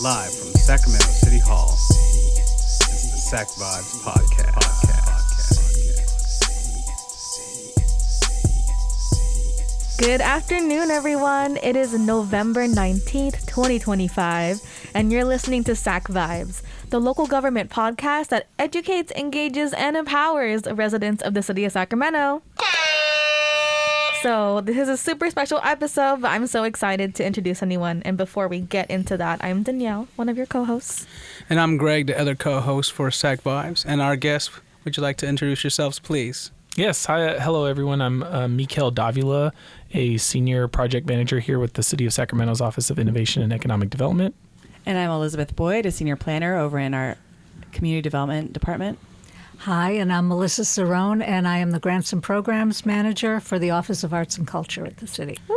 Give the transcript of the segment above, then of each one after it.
Live from Sacramento City Hall, it's the SacVibes podcast. Good afternoon, everyone. It is November 19th, 2025, and you're listening to SacVibes, the local government podcast that educates, engages, and empowers residents of the city of Sacramento. So this is a super special episode, but I'm so excited to introduce anyone. And before we get into that, I'm Danielle, one of your co-hosts. And I'm Greg, the other co-host for SacVibes. And our guest, would you like to introduce yourselves, please? Yes. Hi. Hello, everyone. I'm Mikel, Davila, a senior project manager here with the City of Sacramento's Office of Innovation and Economic Development. And I'm Elizabeth Boyd, a senior planner over in our Community Development Department. Hi, and I'm Melissa Cirone, and I am the Grants and Programs Manager for the Office of Arts and Culture at the city. Woo!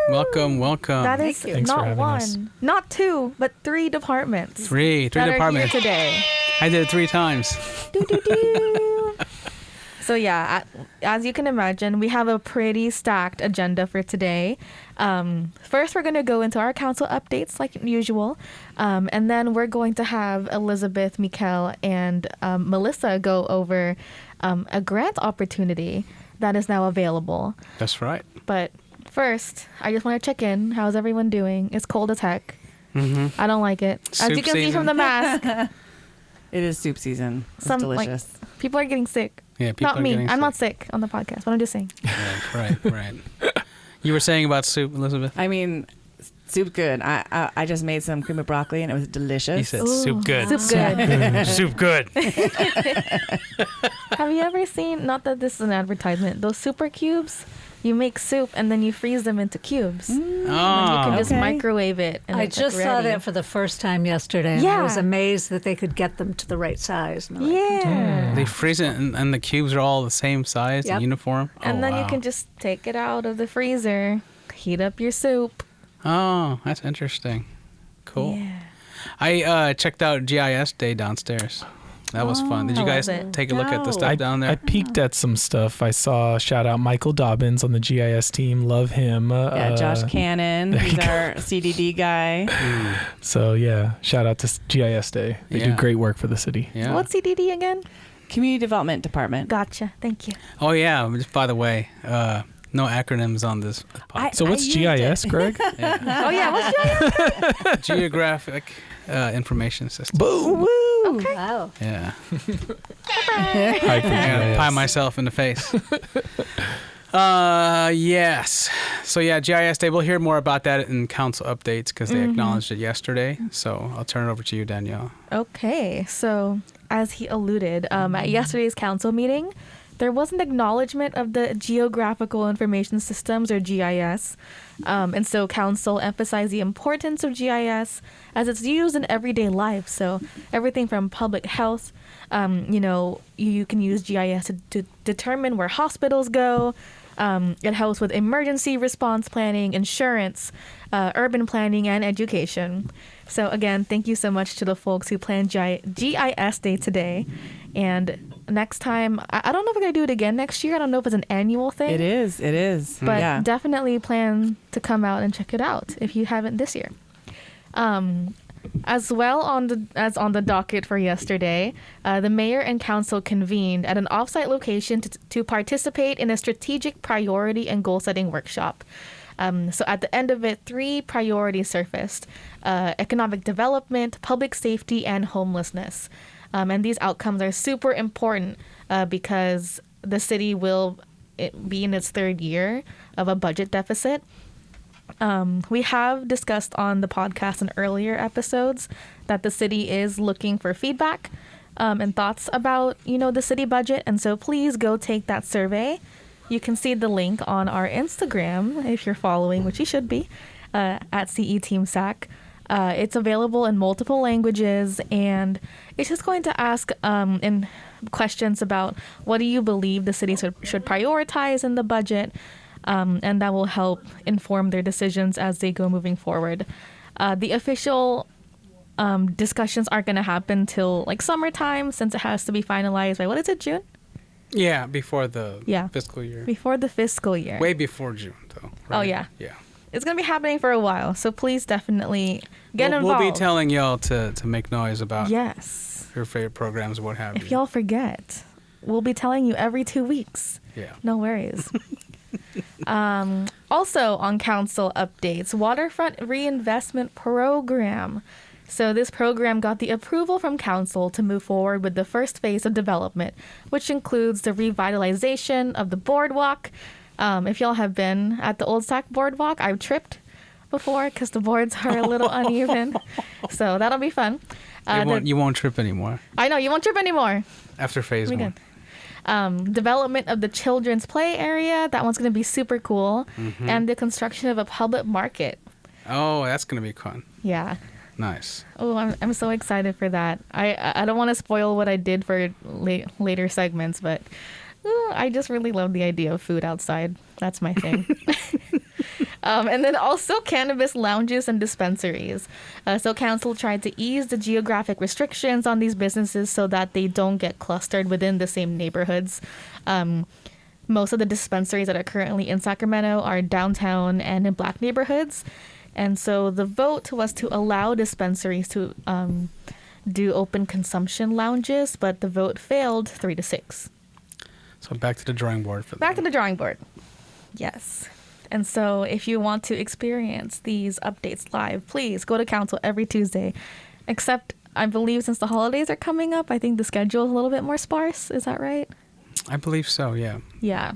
Welcome. That is Thanks for not having one, us. not two, but three departments. Three that departments. Are here today. I did it 3 times. So yeah, as you can imagine, we have a pretty stacked agenda for today. First, we're going to go into our council updates like usual. And then we're going to have Elizabeth, Mikel, and Melissa go over a grant opportunity that is now available. That's right. But first, I just want to check in. How's everyone doing? It's cold as heck. Mm-hmm. I don't like it. As Soup you can see season. from the mask, It is soup season. It's delicious. people are getting sick. Yeah, people Not are me. getting I'm sick. not sick on the podcast, but I'm just saying. Right. You were saying about soup, Elizabeth? I mean, soup good. I just made some cream of broccoli and it was delicious. You said Ooh, soup good. Soup good. Soup good. Have you ever seen, not that this is an advertisement, those super cubes? You make soup and then you freeze them into cubes. And you can just Okay. microwave it. And I it's just like saw ready. that for the first time yesterday, and Yeah. I was amazed that they could get them to the right size. And I'm like, Yeah. They freeze it and the cubes are all the same size Yep. and uniform. And then you wow. can just take it out of the freezer, heat up your soup. Oh, that's interesting. Cool. Yeah. I checked out GIS Day downstairs. That was fun. Did you I guys love it. take a look at the No. stuff down I there? peeked at some stuff. I saw, shout out Michael Dobbins on the GIS team. Love him. Yeah, Josh Cannon. there you He's go. our CDD guy. So yeah, shout out to GIS Day. They do Yeah. great work for the city. Yeah. What's CDD again? Community Development Department. Gotcha. Thank you. Oh yeah. Just by the way, no acronyms on this podcast. So what's used GIS, it. Greg? Yeah. Oh, yeah. What's your Geographic Information System. Boom. Okay. wow. Yeah. Hi, I gotta pie myself in the face. Yes. So yeah, GIS Day. We'll hear more about that in council updates because they acknowledged it yesterday. So I'll turn it over to you, Danielle. Okay, so as he alluded, at yesterday's council meeting, there was an acknowledgement of the Geographical Information Systems, or GIS. And so council emphasized the importance of GIS as it's used in everyday life. So everything from public health, you can use GIS to determine where hospitals go. It helps with emergency response planning, insurance, urban planning, and education. So again, thank you so much to the folks who planned GIS Day today. And next time, I don't know if we're going to do it again next year. I don't know if it's an annual thing. It is. But yeah. definitely plan to come out and check it out if you haven't this year. As well as on the docket for yesterday, the mayor and council convened at an offsite location to participate in a strategic priority and goal-setting workshop. So at the end of it, 3 priorities surfaced: economic development, public safety, and homelessness. And these outcomes are super important because the city will be in its 3rd year of a budget deficit. We have discussed on the podcast in earlier episodes that the city is looking for feedback and thoughts about, the city budget. And so please go take that survey. You can see the link on our Instagram if you're following, which you should be, at CE Team Sac. It's available in multiple languages, and it's just going to ask in questions about what do you believe the city should prioritize in the budget, and that will help inform their decisions as they go moving forward. The official discussions aren't going to happen till like summertime, since it has to be finalized by, what is it, June? Yeah, before the Yeah. fiscal year. Before the fiscal year. Way before June, though. Oh, right? yeah. Yeah. it's going to be happening for a while. So please definitely get involved. We'll be telling y'all to make noise about Yes. your favorite programs, what have you. If y'all forget, we'll be telling you every 2 weeks. Yeah. No worries. Also on council updates, Waterfront Reinvestment Program. So this program got the approval from council to move forward with the first phase of development, which includes the revitalization of the boardwalk. If y'all have been at the Old Sac boardwalk, I've tripped before because the boards are a little uneven. So that'll be fun. You won't trip anymore I know, you won't trip anymore. after phase It'll be one. good. Development of the children's play area. That one's going to be super cool. Mm-hmm. And the construction of a public market. Oh, that's going to be fun. Yeah. Nice. Oh, I'm so excited for that. I don't want to spoil what I did for later segments, but I just really love the idea of food outside. That's my thing. And then also cannabis lounges and dispensaries. So council tried to ease the geographic restrictions on these businesses so that they don't get clustered within the same neighborhoods. Most of the dispensaries that are currently in Sacramento are downtown and in Black neighborhoods. And so the vote was to allow dispensaries to do open consumption lounges, but the vote failed 3-6. So back to the drawing board for Back to that. the drawing board. Yes. And so if you want to experience these updates live, please go to council every Tuesday. Except, I believe since the holidays are coming up, I think the schedule is a little bit more sparse. Is that right? I believe so, yeah. Yeah.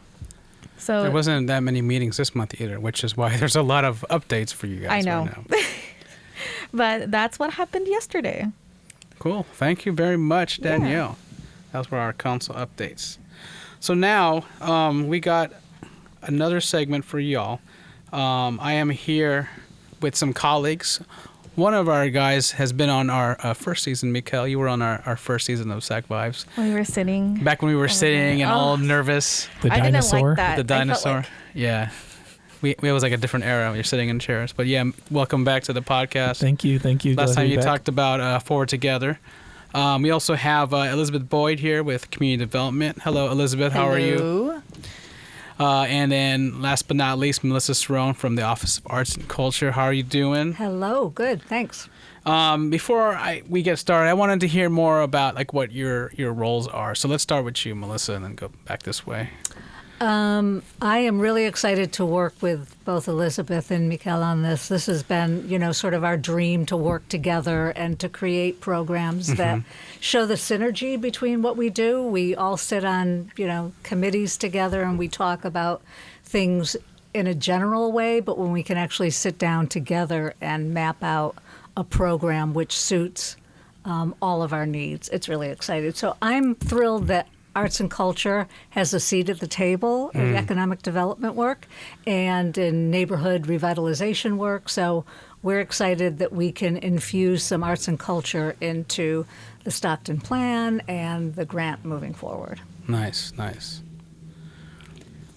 So There wasn't that many meetings this month either, which is why there's a lot of updates for you guys I know. right now. But that's what happened yesterday. Cool. Thank you very much, Danielle. Those were our council updates. So now we got another segment for y'all. I am here with some colleagues. One of our guys has been on our first season. Mikel, you were on our first season of SacVibes. When we were sitting. Back when we were sitting and all nervous. The I didn't dinosaur. like that. The I felt dinosaur. like- Yeah. It was like a different era. You're sitting in chairs. But yeah, welcome back to the podcast. Thank you. Last Glad to time be you back. talked about Forward Together. We also have Elizabeth Boyd here with Community Development. Hello, Elizabeth. How are you? Hello. And then last but not least, Melissa Cirone from the Office of Arts and Culture. How are you doing? Hello, good, thanks. Before we get started, I wanted to hear more about like what your roles are. So let's start with you, Melissa, and then go back this way. I am really excited to work with both Elizabeth and Mikel on this. This has been, sort of our dream to work together and to create programs that show the synergy between what we do. We all sit on, committees together and we talk about things in a general way, but when we can actually sit down together and map out a program which suits all of our needs, it's really exciting. So I'm thrilled that Arts and Culture has a seat at the table in economic development work and in neighborhood revitalization work. So we're excited that we can infuse some arts and culture into the Stockton Plan and the grant moving forward. Nice, nice.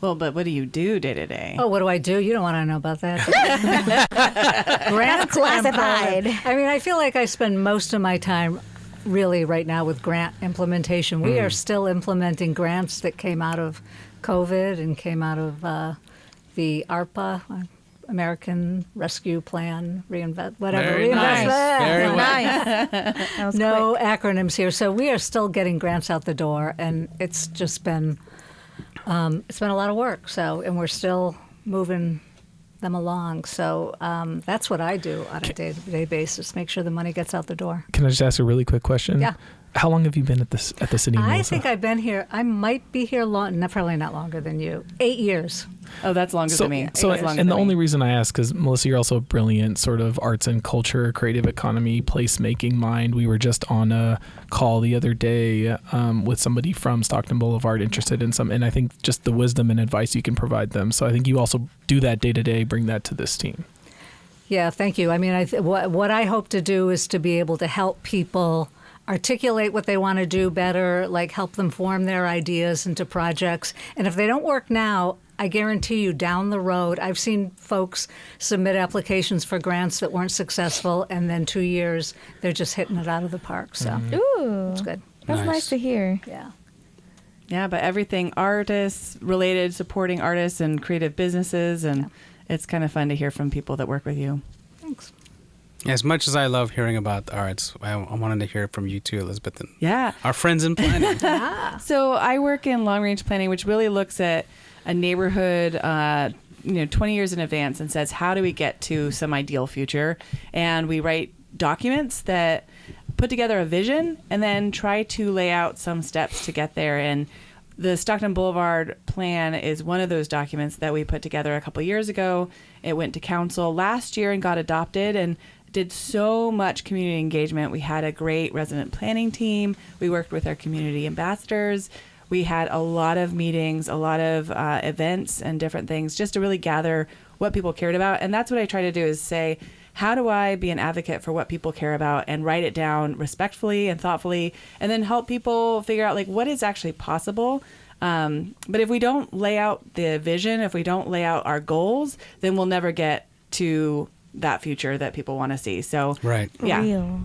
Well, but what do you do day to day? Oh, what do I do? You don't want to know about that. Grant classified. I mean, I feel like I spend most of my time really right now with grant implementation. We are still implementing grants that came out of COVID and came out of the ARPA, American Rescue Plan, whatever. Very nice. Very well. Nice. That was No quick. acronyms here. So we are still getting grants out the door, and it's just been a lot of work. So, and we're still moving them along. So that's what I do on a day-to-day basis, make sure the money gets out the door. Can I just ask a really quick question? Yeah. How long have you been at the city, I Melissa? think I've been here, I might be here probably not longer than you, 8 years. Oh, that's longer than me. So, That's longer and the than only me. reason I ask is, Melissa, you're also a brilliant sort of arts and culture, creative economy, placemaking mind. We were just on a call the other day with somebody from Stockton Blvd interested in some, and I think just the wisdom and advice you can provide them. So I think you also do that day to day, bring that to this team. Yeah, thank you. I mean, what I hope to do is to be able to help people articulate what they want to do better, like help them form their ideas into projects. And if they don't work now, I guarantee you down the road, I've seen folks submit applications for grants that weren't successful, and then 2 years, they're just hitting it out of the park. So Ooh, it's good. that's Nice. nice to hear. Yeah. Yeah, but everything artists related, supporting artists and creative businesses and it's kind of fun to hear from people that work with you. Thanks. As much as I love hearing about the arts, I wanted to hear it from you too, Elizabeth. And Yeah. our friends in planning. So I work in long-range planning, which really looks at a neighborhood 20 years in advance and says, how do we get to some ideal future? And we write documents that put together a vision and then try to lay out some steps to get there. And the Stockton Blvd Plan is one of those documents that we put together a couple of years ago. It went to council last year and got adopted and did so much community engagement. We had a great resident planning team. We worked with our community ambassadors. We had a lot of meetings, a lot of events and different things just to really gather what people cared about. And that's what I try to do is say, how do I be an advocate for what people care about and write it down respectfully and thoughtfully and then help people figure out like what is actually possible. But if we don't lay out the vision, if we don't lay out our goals, then we'll never get to that future that people want to see. So, Right. Yeah. Real.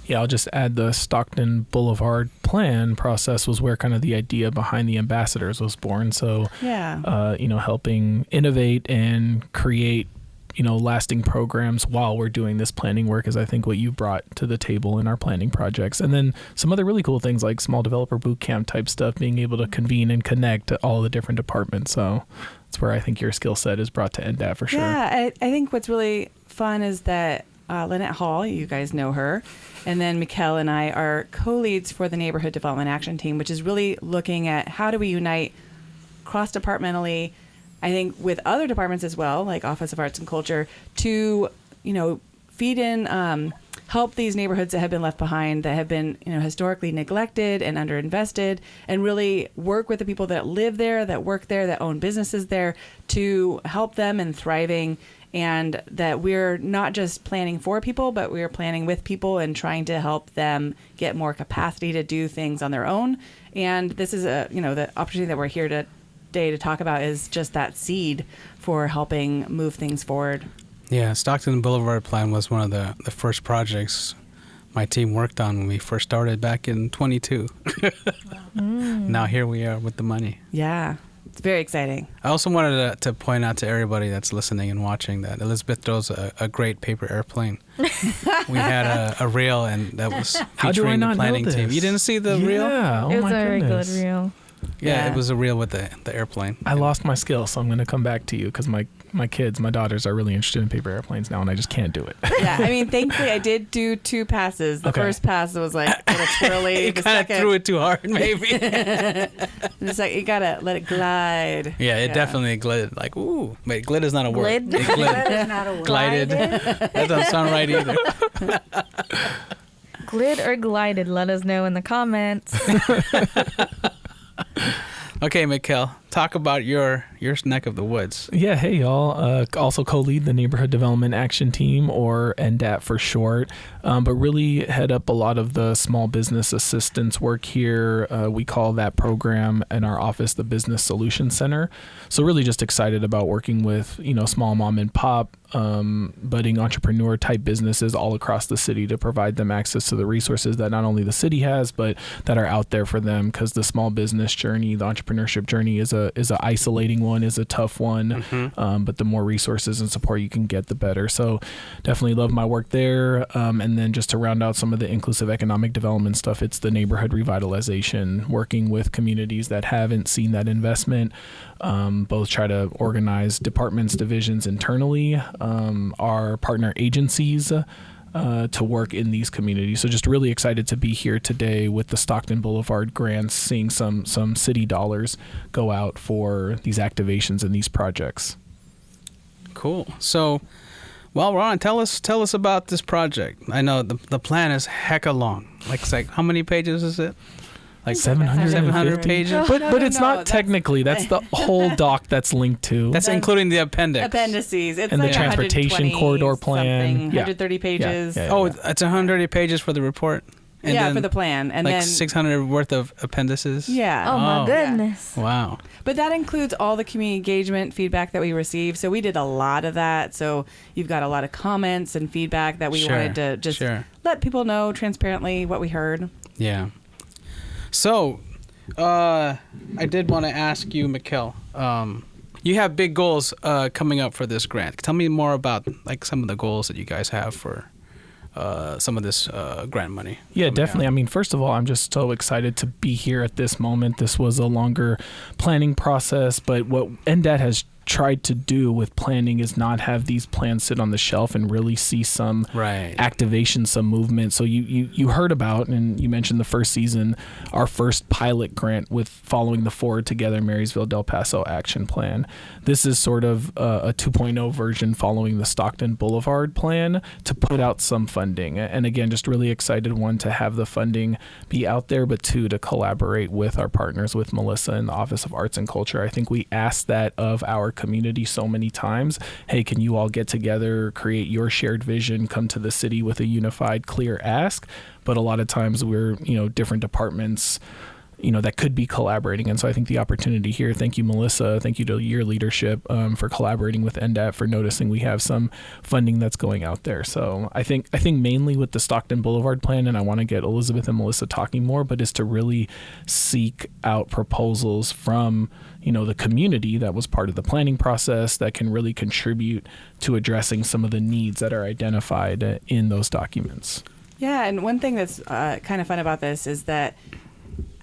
Yeah, I'll just add the Stockton Blvd Plan process was where kind of the idea behind the ambassadors was born. So, Yeah. helping innovate and create, lasting programs while we're doing this planning work is I think what you brought to the table in our planning projects. And then some other really cool things like small developer boot camp type stuff, being able to convene and connect all the different departments. So that's where I think your skill set is brought to NDAT for sure. Yeah, I think what's really fun is that Lynette Hall, you guys know her, and then Mikel and I are co-leads for the Neighborhood Development Action Team, which is really looking at how do we unite cross-departmentally, I think with other departments as well, like Office of Arts and Culture, to, feed in, help these neighborhoods that have been left behind, that have been, historically neglected and underinvested, and really work with the people that live there, that work there, that own businesses there, to help them in thriving, and that we're not just planning for people, but we're planning with people and trying to help them get more capacity to do things on their own. And this is the opportunity that we're here today to talk about is just that seed for helping move things forward. Yeah, Stockton Blvd Plan was one of the first projects my team worked on when we first started back in 22. Now here we are with the money. Yeah, it's very exciting. I also wanted to point out to everybody that's listening and watching that Elizabeth throws a great paper airplane. We had a reel, and that was How do I featuring the not know planning team. this? You didn't see the reel? Yeah, It oh was my a very good goodness. reel. Yeah, Yeah. it was a reel with the airplane. I lost my skill, so I'm going to come back to you because my daughters are really interested in paper airplanes now, and I just can't do it. Yeah, I mean, thankfully I did do 2 passes. The Okay. first pass was like a little twirly. You The kind of second, threw it too hard, maybe. it's like you gotta let it glide. Yeah, it definitely glided. Like, ooh. Wait, glid is not a word. Glid? It glid. That is not a word. Glided. That doesn't sound right either. Glid or glided? Let us know in the comments. Okay, Mikel, talk about your neck of the woods. Yeah, hey y'all. Also co-lead the Neighborhood Development Action Team, or NDAT for short, but really head up a lot of the small business assistance work here. We call that program in our office the Business Solutions Center. So really just excited about working with small mom and pop, budding entrepreneur type businesses all across the city to provide them access to the resources that not only the city has, but that are out there for them, because the small business journey, the entrepreneurship journey is a isolating one, is a tough one. But the more resources and support you can get, the better. So definitely love my work there. And then just to round out some of the inclusive economic development stuff, it's the neighborhood revitalization, working with communities that haven't seen that investment. Both try to organize departments, divisions internally, our partner agencies, to work in these communities. So just really excited to be here today with the Stockton Blvd grants, seeing some city dollars go out for these activations and these projects. Cool. So, well, Ron, tell us about this project. I know the plan is hecka long. It's like how many pages is it? Like 700 pages. But it's not that's- technically. That's the whole doc that's linked to. That's including the appendix. Appendices. It's And the like transportation 120 corridor plan. something, Yeah. 130 pages. Yeah. Oh, it's 130 pages for the report. And Yeah, then for the plan. And like then 600 worth of appendices. Yeah. Oh my Oh. goodness. Wow. But that includes all the community engagement feedback that we received. So we did a lot of that. So you've got a lot of comments and feedback that we Sure, wanted to just sure. let people know transparently what we heard. Yeah. So, I did want to ask you, Mikel. you have big goals coming up for this grant. Tell me more about like some of the goals that you guys have for some of this grant money. Yeah, definitely. I mean, first of all, I'm just so excited to be here at this moment. This was a longer planning process, but what NDAT has tried to do with planning is not have these plans sit on the shelf and really see some activation, some movement. So you heard about, and you mentioned the first season, our first pilot grant with following the Forward Together Marysville Del Paso Action Plan. This is sort of a 2.0 version following the Stockton Blvd Plan to put out some funding. And again, just really excited, one, to have the funding be out there, but two, to collaborate with our partners, with Melissa and the Office of Arts and Culture. I think we asked that of our community so many times. Hey, can you all get together, create your shared vision, come to the city with a unified, clear ask? But a lot of times we're, different departments, that could be collaborating. And so I think the opportunity here, thank you, Melissa, thank you to your leadership for collaborating with NDAT, for noticing we have some funding that's going out there. So I think mainly with the Stockton Blvd Plan, and I want to get Elizabeth and Melissa talking more, but is to really seek out proposals from the community that was part of the planning process that can really contribute to addressing some of the needs that are identified in those documents. Yeah, and one thing that's kind of fun about this is that,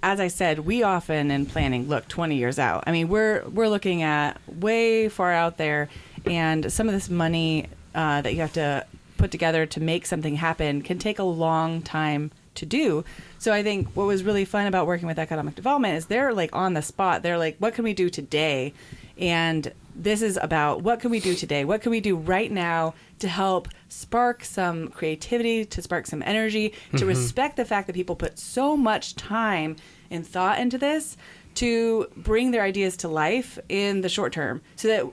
as I said, we often in planning look 20 years out. I mean, we're looking at way far out there, and some of this money that you have to put together to make something happen can take a long time to do. So I think what was really fun about working with economic development is they're like on the spot. They're like, what can we do today? And this is about what can we do today? What can we do right now to help spark some creativity, to spark some energy, to respect the fact that people put so much time and thought into this to bring their ideas to life in the short term, so that,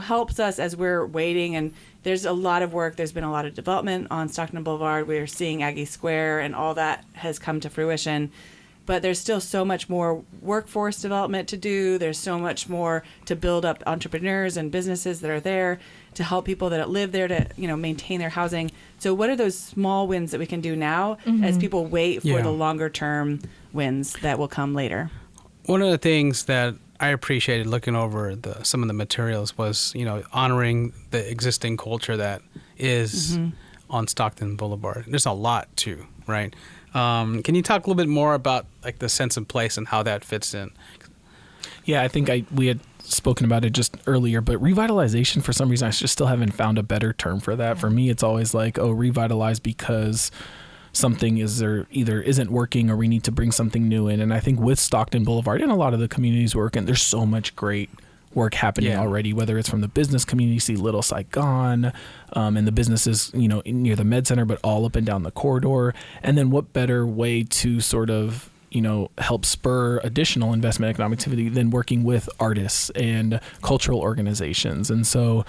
helps us as we're waiting. And there's a lot of work. There's been a lot of development on Stockton Blvd. We're seeing Aggie Square, and all that has come to fruition. But there's still so much more workforce development to do. There's so much more to build up entrepreneurs and businesses that are there to help people that live there to, maintain their housing. So what are those small wins that we can do now as people wait for the longer term wins that will come later? One of the things that I appreciated looking over some of the materials was, honoring the existing culture that is on Stockton Blvd. There's a lot too, right? Can you talk a little bit more about like the sense of place and how that fits in? Yeah, I think we had spoken about it just earlier, but revitalization, for some reason, I just still haven't found a better term for that. For me, it's always like, revitalize because something either isn't working or we need to bring something new in. And I think with Stockton Blvd and a lot of the communities working, there's so much great work happening already, whether it's from the business community, see Little Saigon, and the businesses, near the Med Center, but all up and down the corridor. And then what better way to sort of, help spur additional investment economic activity than working with artists and cultural organizations. And so,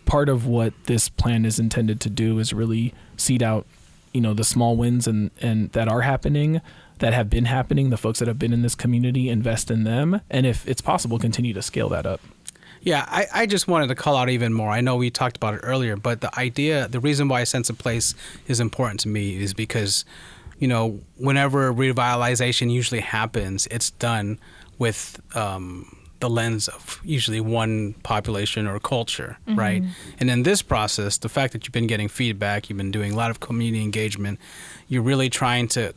part of what this plan is intended to do is really seed out, the small wins and that are happening, that have been happening, the folks that have been in this community, invest in them, and if it's possible, continue to scale that up. Yeah, I just wanted to call out even more. I know we talked about it earlier, but the reason why a sense of place is important to me is because, whenever revitalization usually happens, it's done with the lens of usually one population or culture, right? And in this process, the fact that you've been getting feedback, you've been doing a lot of community engagement, you're really trying to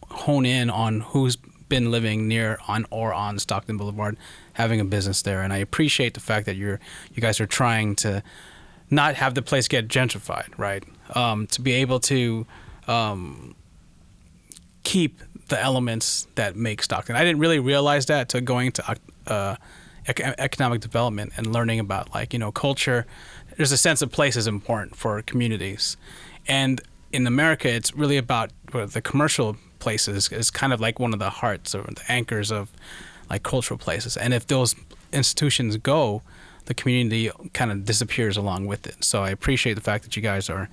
hone in on who's been living near on Stockton Blvd, having a business there. And I appreciate the fact that you guys are trying to not have the place get gentrified, right? To be able to keep the elements that make Stockton. I didn't really realize that till going to economic development and learning about culture. There's a sense of place is important for communities. And in America, it's really about the commercial places is kind of like one of the hearts or the anchors of like cultural places. And if those institutions go, the community kind of disappears along with it. So I appreciate the fact that you guys are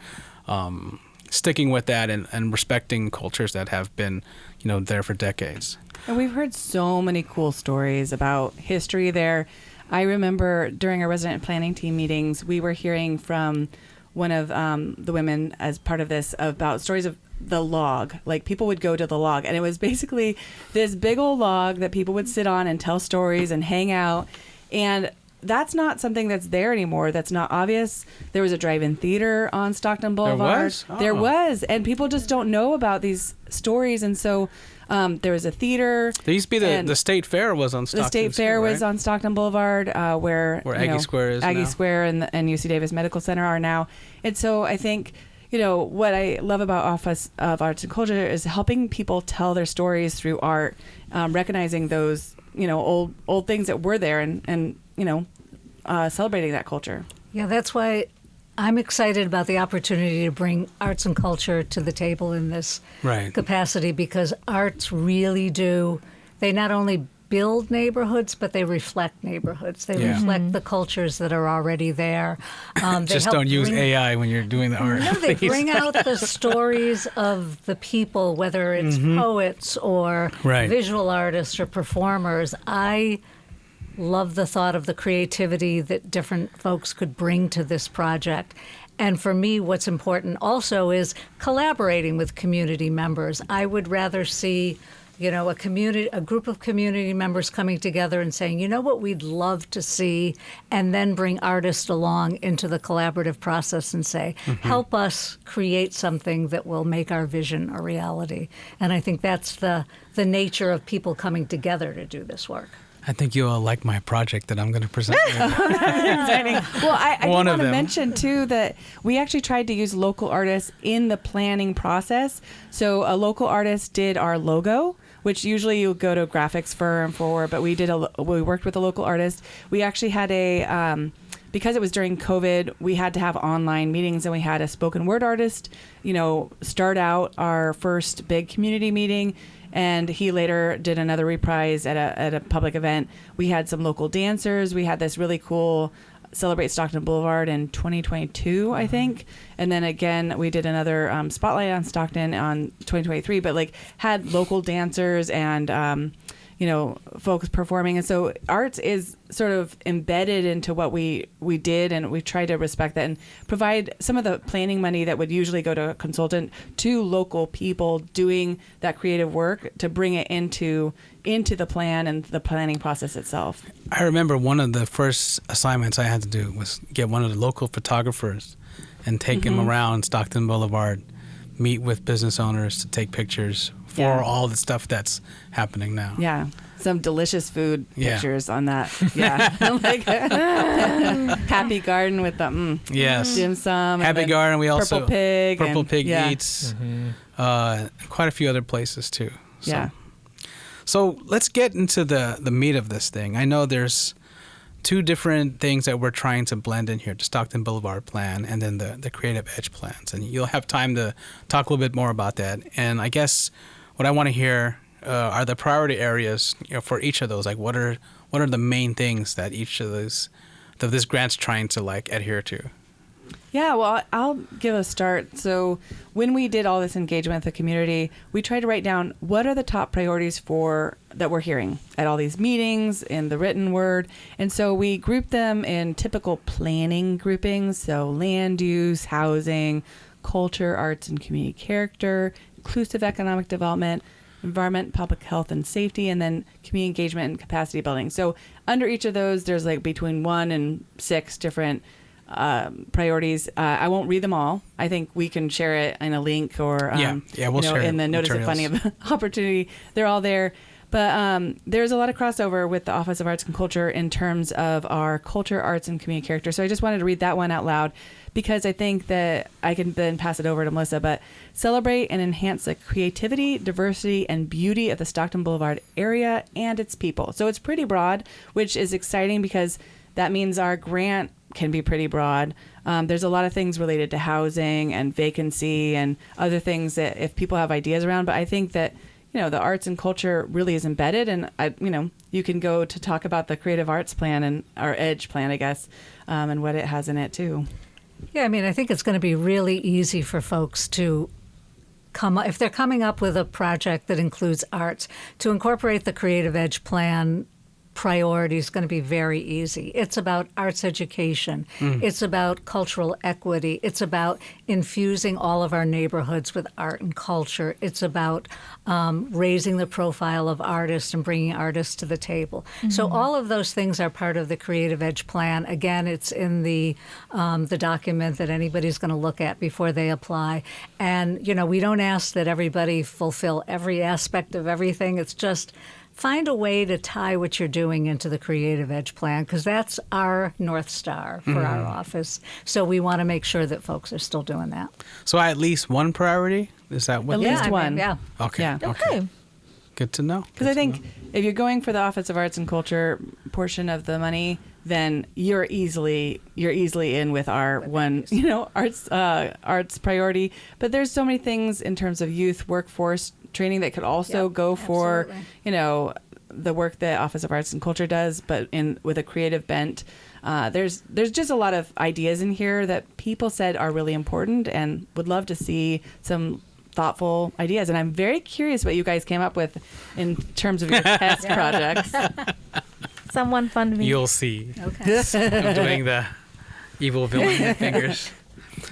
sticking with that and respecting cultures that have been, there for decades. And we've heard so many cool stories about history there. I remember during our resident planning team meetings, we were hearing from one of the women as part of this about stories of the log. Like people would go to the log, and it was basically this big old log that people would sit on and tell stories and hang out. And that's not something that's there anymore. That's not obvious. There was a drive-in theater on Stockton Boulevard. There was? Oh. There was, and people just don't know about these stories. And so there was a theater. There used to be the State Fair was on Stockton. The State Fair was on Stockton Boulevard, where Aggie Square is Aggie now. Square and UC Davis Medical Center are now. And so I think, what I love about Office of Arts and Culture is helping people tell their stories through art, recognizing those, old things that were there and celebrating that culture. Yeah, that's why I'm excited about the opportunity to bring arts and culture to the table in this capacity, because arts really they not only build neighborhoods, but they reflect neighborhoods. They reflect the cultures that are already there. Just don't use AI when you're doing the art. No, they bring out the stories of the people, whether it's poets or visual artists or performers. I love the thought of the creativity that different folks could bring to this project. And for me, what's important also is collaborating with community members. I would rather see, a group of community members coming together and saying, what we'd love to see, and then bring artists along into the collaborative process and say, help us create something that will make our vision a reality. And I think that's the nature of people coming together to do this work. I think you'll like my project that I'm going to present. Exciting. Well, I want to mention, too, that we actually tried to use local artists in the planning process. So a local artist did our logo, which usually you go to a graphics firm for, but we worked with a local artist. We actually had because it was during COVID, we had to have online meetings, and we had a spoken word artist, start out our first big community meeting. And he later did another reprise at a public event. We had some local dancers. We had this really cool Celebrate Stockton Boulevard in 2022, I think. And then again, we did another spotlight on Stockton on 2023, but had local dancers and folks performing. And so arts is sort of embedded into what we did, and we try to respect that and provide some of the planning money that would usually go to a consultant to local people doing that creative work to bring it into the plan and the planning process itself. I remember one of the first assignments I had to do was get one of the local photographers and take him around Stockton Boulevard, meet with business owners to take pictures for all the stuff that's happening now. Yeah. Some delicious food pictures on that. Yeah. Happy Garden with the dim sum. Happy Garden. We also Purple Pig Eats. Quite a few other places too. So. Yeah. So let's get into the meat of this thing. I know there's two different things that we're trying to blend in here, the Stockton Blvd Plan and then the Creative Edge plans. And you'll have time to talk a little bit more about that. And I guess what I want to hear are the priority areas for each of those. Like what are the main things that each of those that this grant's trying to adhere to? Yeah, well, I'll give a start. So when we did all this engagement with the community, we tried to write down what are the top priorities that we're hearing at all these meetings in the written word. And so we grouped them in typical planning groupings. So land use, housing, culture, arts and community character, inclusive economic development, environment, public health and safety, and then community engagement and capacity building. So under each of those, there's between 1 and 6 different priorities. I won't read them all. I think we can share it in a link or we'll share in the notice of funding of opportunity. They're all there. But there's a lot of crossover with the Office of Arts and Culture in terms of our culture, arts, and community character. So I just wanted to read that one out loud because I think that I can then pass it over to Melissa. But celebrate and enhance the creativity, diversity, and beauty of the Stockton Boulevard area and its people. So it's pretty broad, which is exciting because that means our grant can be pretty broad. There's a lot of things related to housing and vacancy and other things that if people have ideas around. But I think that the arts and culture really is embedded, and you can go to talk about the Creative Arts Plan and our Edge Plan, I guess, and what it has in it too. Yeah, I think it's going to be really easy for folks to if they're coming up with a project that includes arts, to incorporate the Creative Edge Plan priority is going to be very easy. It's about arts education. It's about cultural equity. It's about infusing all of our neighborhoods with art and culture. It's about raising the profile of artists and bringing artists to the table. So all of those things are part of the Creative Edge plan. Again, it's in the document that anybody's going to look at before they apply. And, we don't ask that everybody fulfill every aspect of everything. It's just find a way to tie what you're doing into the Creative Edge plan, because that's our North Star for our office. So we want to make sure that folks are still doing that. So at least one priority? Is that what? At least one. Yeah. Okay. Yeah. Okay. Good to know. Because I think if you're going for the Office of Arts and Culture portion of the money, then you're easily in with our one, arts priority. But there's so many things in terms of youth workforce training that could also go for, the work that Office of Arts and Culture does, but with a creative bent. There's just a lot of ideas in here that people said are really important and would love to see some thoughtful ideas. And I'm very curious what you guys came up with in terms of your test projects. Someone fund me. You'll see. Okay. I'm doing the evil villain fingers.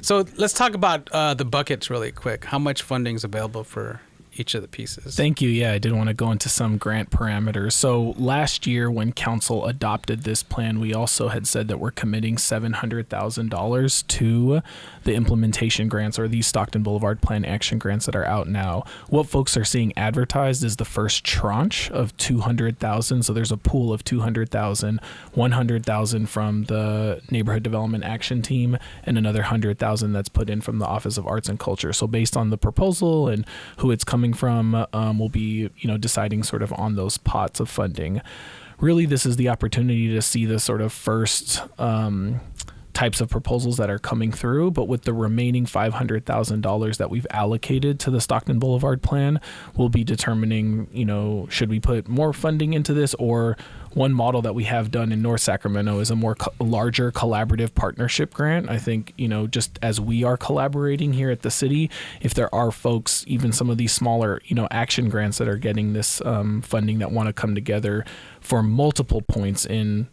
So let's talk about the buckets really quick. How much funding is available for each of the pieces? Thank you. Yeah, I did want to go into some grant parameters. So last year when council adopted this plan, we also had said that we're committing $700,000 to the implementation grants, or these Stockton Blvd Plan Action Grants that are out now. What folks are seeing advertised is the first tranche of $200,000. So there's a pool of $200,000, $100,000 from the Neighborhood Development Action Team, and another $100,000 that's put in from the Office of Arts and Culture. So based on the proposal and who it's coming from, we'll be deciding sort of on those pots of funding. Really, this is the opportunity to see the sort of first types of proposals that are coming through, but with the remaining $500,000 that we've allocated to the Stockton Blvd Plan, we'll be determining, should we put more funding into this, or one model that we have done in North Sacramento is a more larger collaborative partnership grant. I think, just as we are collaborating here at the city, if there are folks, even some of these smaller, action grants that are getting this funding that want to come together for multiple points in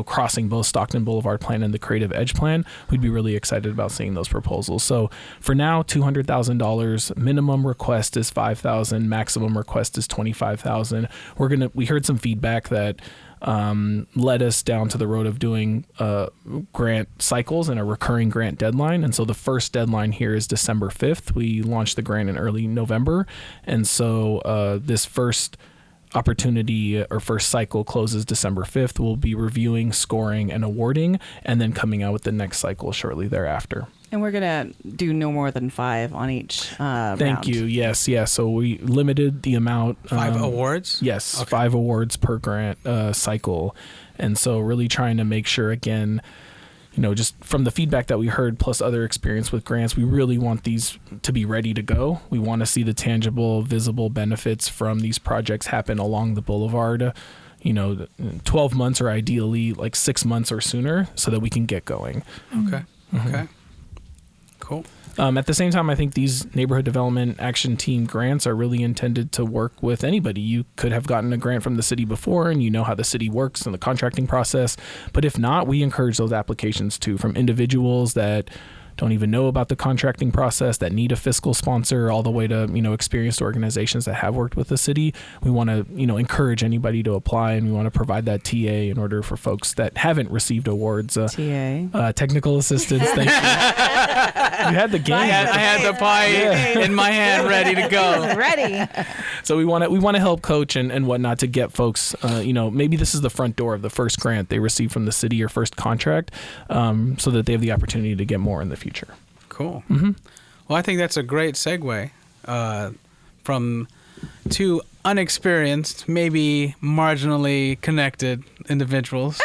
crossing both Stockton Blvd Plan and the Creative Edge Plan, we'd be really excited about seeing those proposals. So for now, $200,000, minimum request is $5,000, maximum request is $25,000. We heard some feedback that led us down to the road of doing grant cycles and a recurring grant deadline. And so the first deadline here is December 5th. We launched the grant in early November. And so this first opportunity or first cycle closes December 5th. We'll be reviewing, scoring, and awarding, and then coming out with the next cycle shortly thereafter. And we're going to do no more than 5 on each Thank round. you. Yes. So we limited the amount. 5 awards? Yes. Okay. 5 awards per grant cycle. And so really trying to make sure, again, just from the feedback that we heard, plus other experience with grants, we really want these to be ready to go. We want to see the tangible, visible benefits from these projects happen along the boulevard, 12 months or ideally like 6 months or sooner, so that we can get going. Okay. Okay. Cool. At the same time, I think these Neighborhood Development Action Team grants are really intended to work with anybody. You could have gotten a grant from the city before and you know how the city works in the contracting process. But if not, we encourage those applications too, from individuals that don't even know about the contracting process, that need a fiscal sponsor, all the way to, experienced organizations that have worked with the city. We want to, encourage anybody to apply, and we want to provide that TA in order for folks that haven't received awards. TA. Technical assistance. Thank you. You had the game. I had the pie in my hand ready to go. Ready. So we want to help coach and whatnot to get folks, maybe this is the front door of the first grant they receive from the city or first contract, so that they have the opportunity to get more in the future. Cool. Well, I think that's a great segue from 2 unexperienced, maybe marginally connected individuals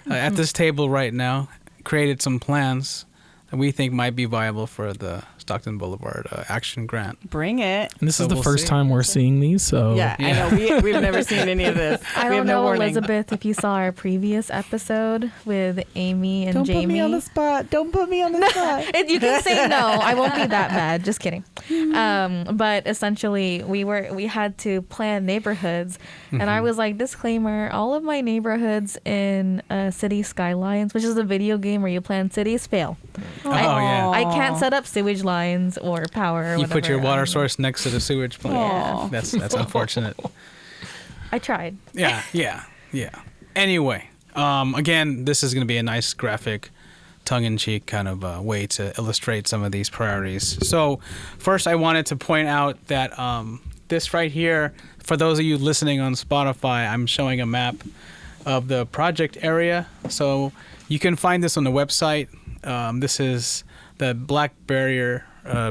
at this table right now, created some plans that we think might be viable for the Stockton Boulevard Action Grant. Bring it. And this So is the we'll first see. time we're seeing these, so Yeah, I know. We've never seen any of this. I We have don't no know, warning. Elizabeth, if you saw our previous episode with Amy and Don't Jamie. put me on the spot. Don't put me on the spot. You can say no. I won't be that mad. Just kidding. But essentially, we had to plan neighborhoods, and I was like, disclaimer: all of my neighborhoods in City Skylines, which is a video game where you plan cities, fail. Yeah. I can't set up sewage lines or power. Or You put your whatever. water source next to the sewage plant. Yeah. That's unfortunate. I tried. Yeah. Anyway, again, this is going to be a nice graphic, tongue-in-cheek kind of way to illustrate some of these priorities. So first, I wanted to point out that this right here, for those of you listening on Spotify, I'm showing a map of the project area. So you can find this on the website. This is the black barrier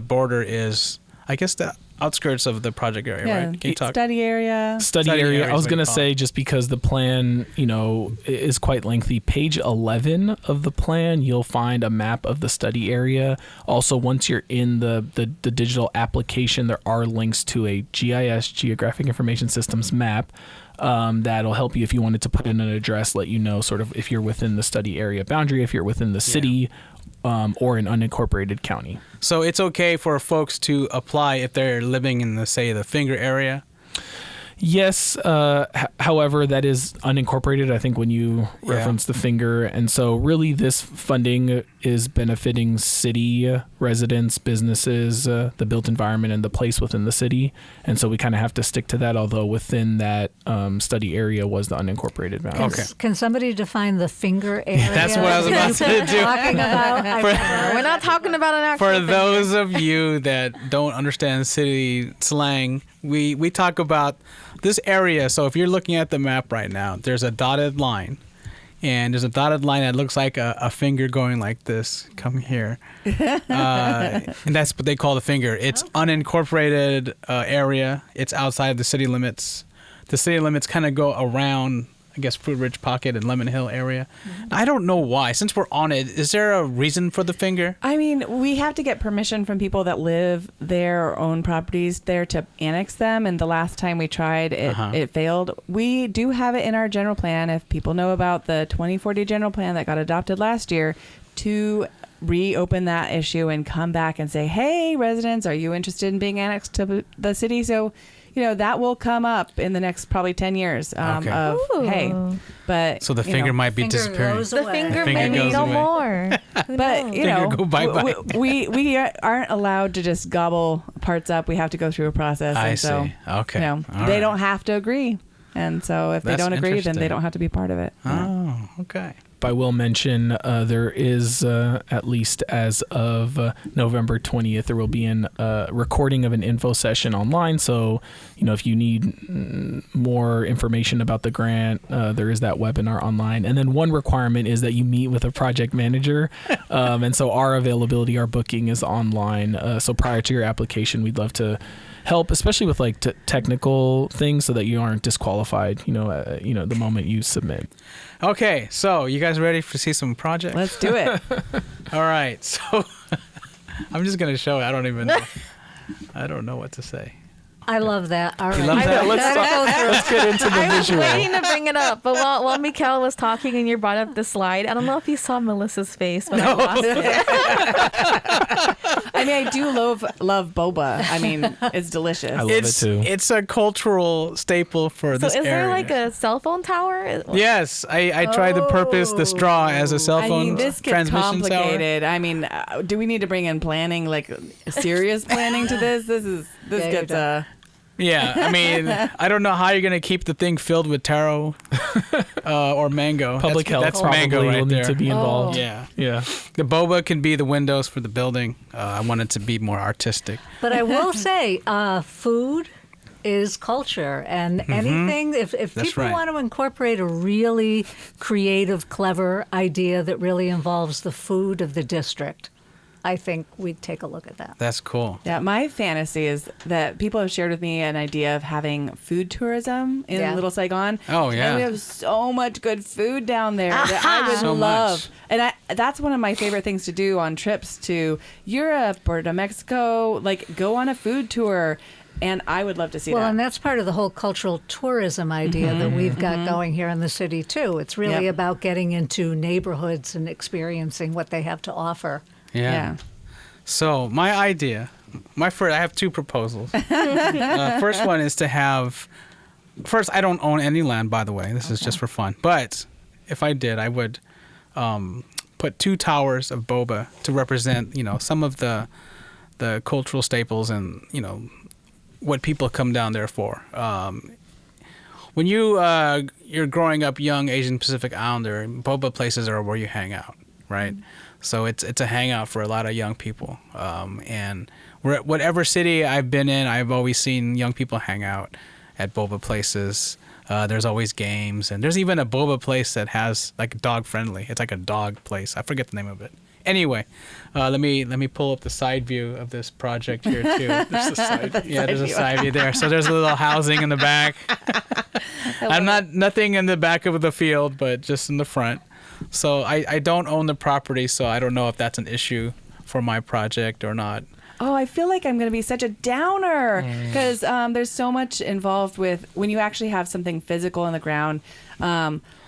border is, I guess, the outskirts of the project area, Yeah, right? Can you talk? study area. study Study area. area I was is what going you to call say, it. just because the plan, is quite lengthy. Page 11 of the plan, you'll find a map of the study area. Also, once you're in the digital application, there are links to a GIS, Geographic Information Systems map. That'll help you if you wanted to put in an address, let you know sort of if you're within the study area boundary, if you're within the city, or an unincorporated county. So it's okay for folks to apply if they're living in the, say, the Finger area? Yes, however, that is unincorporated, I think, when you reference the Finger. And so really this funding is benefiting city residents, businesses, the built environment, and the place within the city. And so we kind of have to stick to that, although within that study area was the unincorporated boundary. Okay. Can somebody define the Finger area? That's what I was about to do. Talking about. We're not talking about an actual For thing. those of you that don't understand city slang, we talk about this area. So if you're looking at the map right now, there's a dotted line. And there's a dotted line that looks like a finger going like this. Come here. And that's what they call the Finger. It's unincorporated area. It's outside the city limits. The city limits kind of go around, I guess, Fruit Ridge Pocket and Lemon Hill area. I don't know why. Since we're on it, is there a reason for the Finger? I mean, we have to get permission from people that live there or own properties there to annex them. And the last time we tried, it failed. We do have it in our general plan. If people know about the 2040 general plan that got adopted last year, to reopen that issue and come back and say, hey, residents, are you interested in being annexed to the city? So, that will come up in the next probably 10 years Okay. of, hey, Ooh. but So the Finger might be Finger disappearing. goes The away. finger Finger maybe goes no away. more. Who But knows? Finger go bye-bye. we aren't allowed to just gobble parts up. We have to go through a process. I and so, see. Okay. All they right. don't have to agree. And so if they That's don't agree, then interesting. they don't have to be part of it. Oh, okay. I will mention there is, at least as of November 20th, there will be a recording of an info session online. So, if you need more information about the grant, there is that webinar online. And then one requirement is that you meet with a project manager. And so our availability, our booking is online. So prior to your application, we'd love to help, especially with like technical things, so that you aren't disqualified, the moment you submit. Okay, so you guys ready to see some projects? Let's do it. All right, so I'm just gonna show it. I don't even know. I don't know what to say. I love that. All right. love that? Let's get into the I was visual. waiting to bring it up, but while Mikel was talking and you brought up the slide, I don't know if you saw Melissa's face, but I lost it. I mean, I do love boba. I mean, it's delicious. I love it too. It's a cultural staple for So this is there area. like a cell phone tower? Yes, I tried to purpose the straw as a cell I phone mean, this gets transmission tower. complicated. I mean, do we need to bring in planning, like serious planning to this? This Yeah, gets Yeah, I mean, I don't know how you're gonna keep the thing filled with taro or mango. Public health That's probably mango right will there. need to be involved. Yeah, Yeah. the boba can be the windows for the building. I want it to be more artistic. But I will say, food is culture, and anything. If That's people right. want to incorporate a really creative, clever idea that really involves the food of the district, I think we'd take a look at that. That's cool. Yeah, my fantasy is that people have shared with me an idea of having food tourism in Little Saigon. Oh, yeah. And we have so much good food down there that I would So love. much. And that's one of my favorite things to do on trips to Europe or to Mexico, like go on a food tour. And I would love to see that. Well, and that's part of the whole cultural tourism idea that we've got going here in the city, too. It's really about getting into neighborhoods and experiencing what they have to offer. Yeah. So my idea, I have two proposals. First one is to have, first, I don't own any land, by the way. This is just for fun. But if I did, I would put 2 towers of boba to represent, some of the cultural staples and, what people come down there for. When you're growing up young Asian Pacific Islander, boba places are where you hang out, right? So it's a hangout for a lot of young people. And whatever city I've been in, I've always seen young people hang out at boba places. There's always games, and there's even a boba place that has like dog friendly. It's like a dog place. I forget the name of it. Anyway, let me pull up the side view of this project here too. There's a side, there's a side view there. So there's a little housing in the back. Nothing in the back of the field, but just in the front. So I don't own the property, so I don't know if that's an issue for my project or not. Oh, I feel like I'm going to be such a downer because there's so much involved with when you actually have something physical in the ground.